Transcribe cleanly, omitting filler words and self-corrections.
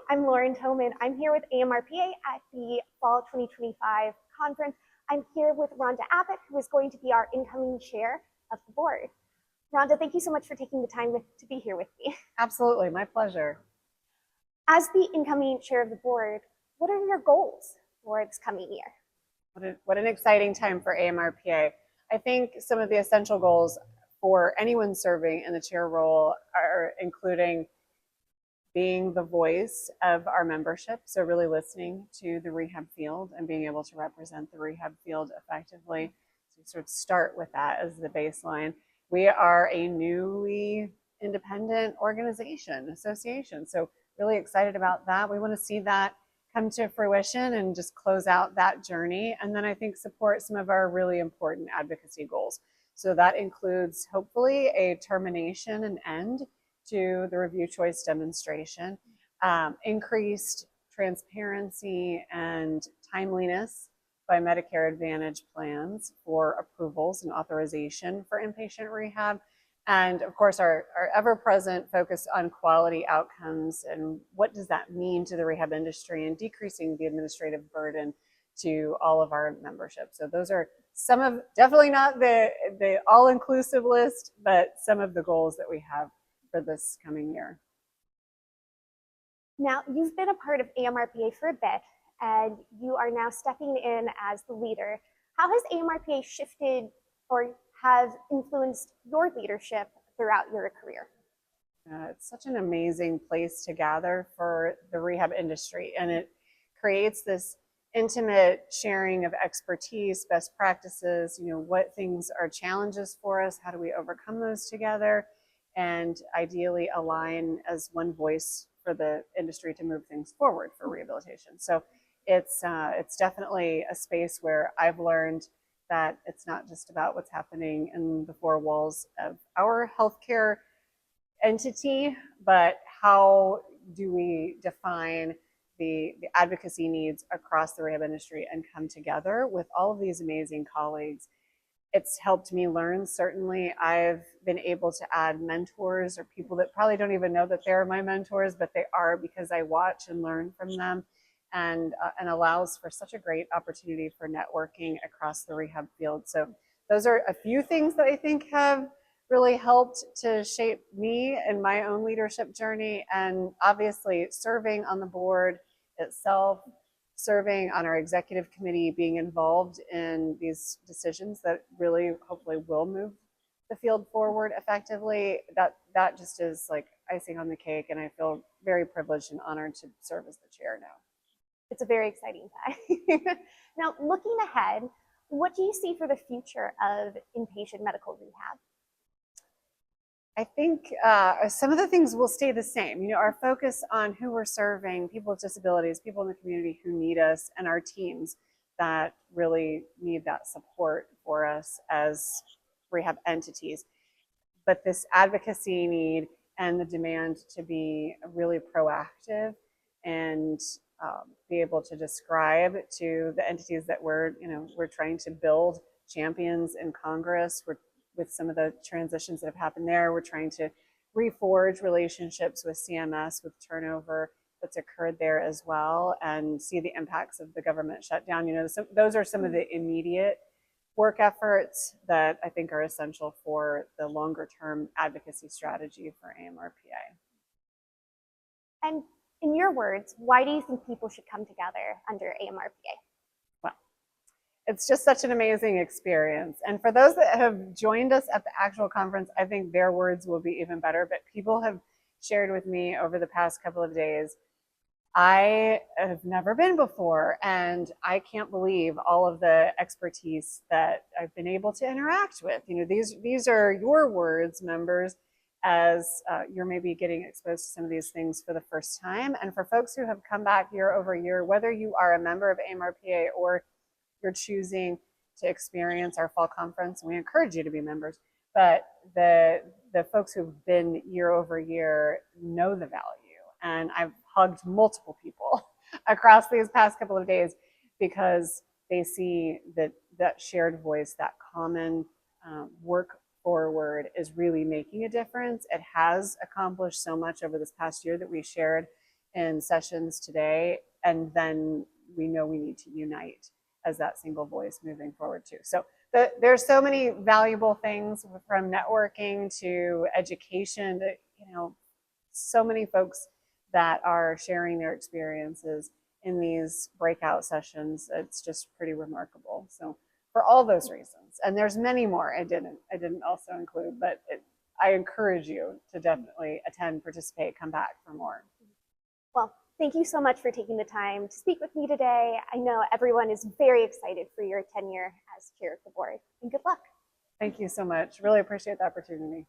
I'm Lauren Toman. I'm here with AMRPA at the Fall 2025 conference. I'm here with Rhonda Abbott, who is going to be our incoming chair of the board. Rhonda, thank you so much for taking the time to be here with me. Absolutely, my pleasure. As the incoming chair of the board, what are your goals for this coming year? What an exciting time for AMRPA. I think some of the essential goals for anyone serving in the chair role are including being the voice of our membership, so really listening to the rehab field and being able to represent the rehab field effectively. So sort of start with that as the baseline. We are a newly independent organization, association, so really excited about that. We want to see that come to fruition and just close out that journey. And then I think support some of our really important advocacy goals. So that includes hopefully a termination and end to the review choice demonstration, increased transparency and timeliness by Medicare Advantage plans for approvals and authorization for inpatient rehab, and of course our ever-present focus on quality outcomes and what does that mean to the rehab industry and decreasing the administrative burden to all of our membership. So those are some of, definitely not the all-inclusive list, but some of the goals that we have for this coming year. Now, you've been a part of AMRPA for a bit, and you are now stepping in as the leader. How has AMRPA shifted or has influenced your leadership throughout your career? It's such an amazing place to gather for the rehab industry, and it creates this intimate sharing of expertise, best practices, what things are challenges for us, how do we overcome those together, and ideally align as one voice for the industry to move things forward for rehabilitation. So it's definitely a space where I've learned that it's not just about what's happening in the four walls of our healthcare entity, but how do we define the advocacy needs across the rehab industry and come together with all of these amazing colleagues. It's helped me learn. Certainly, I've been able to add mentors or people that probably don't even know that they're my mentors, but they are because I watch and learn from them, and allows for such a great opportunity for networking across the rehab field. So those are a few things that I think have really helped to shape me and my own leadership journey. And obviously serving on the board itself, serving on our executive committee, being involved in these decisions that really hopefully will move the field forward effectively, that just is like icing on the cake, and I feel very privileged and honored to serve as the chair now. It's a very exciting time. Now, looking ahead, what do you see for the future of inpatient medical rehab? I think some of the things will stay the same. Our focus on who we're serving, people with disabilities, people in the community who need us, and our teams that really need that support for us as rehab entities. But this advocacy need and the demand to be really proactive and be able to describe to the entities that we're trying to build champions in Congress. With some of the transitions that have happened there, we're trying to reforge relationships with CMS, with turnover that's occurred there as well, and see the impacts of the government shutdown. Those are some of the immediate work efforts that I think are essential for the longer term advocacy strategy for AMRPA. And in your words, why do you think people should come together under AMRPA? It's just such an amazing experience. And for those that have joined us at the actual conference, I think their words will be even better. But people have shared with me over the past couple of days, I have never been before, and I can't believe all of the expertise that I've been able to interact with. These are your words, members, as you're maybe getting exposed to some of these things for the first time. And for folks who have come back year over year, whether you are a member of AMRPA or you're choosing to experience our fall conference, and we encourage you to be members, but the folks who've been year over year know the value. And I've hugged multiple people across these past couple of days because they see that shared voice, that common work forward is really making a difference. It has accomplished so much over this past year that we shared in sessions today, and then we know we need to unite as that single voice moving forward too. So there's so many valuable things, from networking to education to, so many folks that are sharing their experiences in these breakout sessions. It's just pretty remarkable. So for all those reasons, and there's many more I didn't also include, but I encourage you to definitely attend, participate, come back for more. Well, thank you so much for taking the time to speak with me today. I know everyone is very excited for your tenure as chair of the board, and good luck. Thank you so much. Really appreciate the opportunity.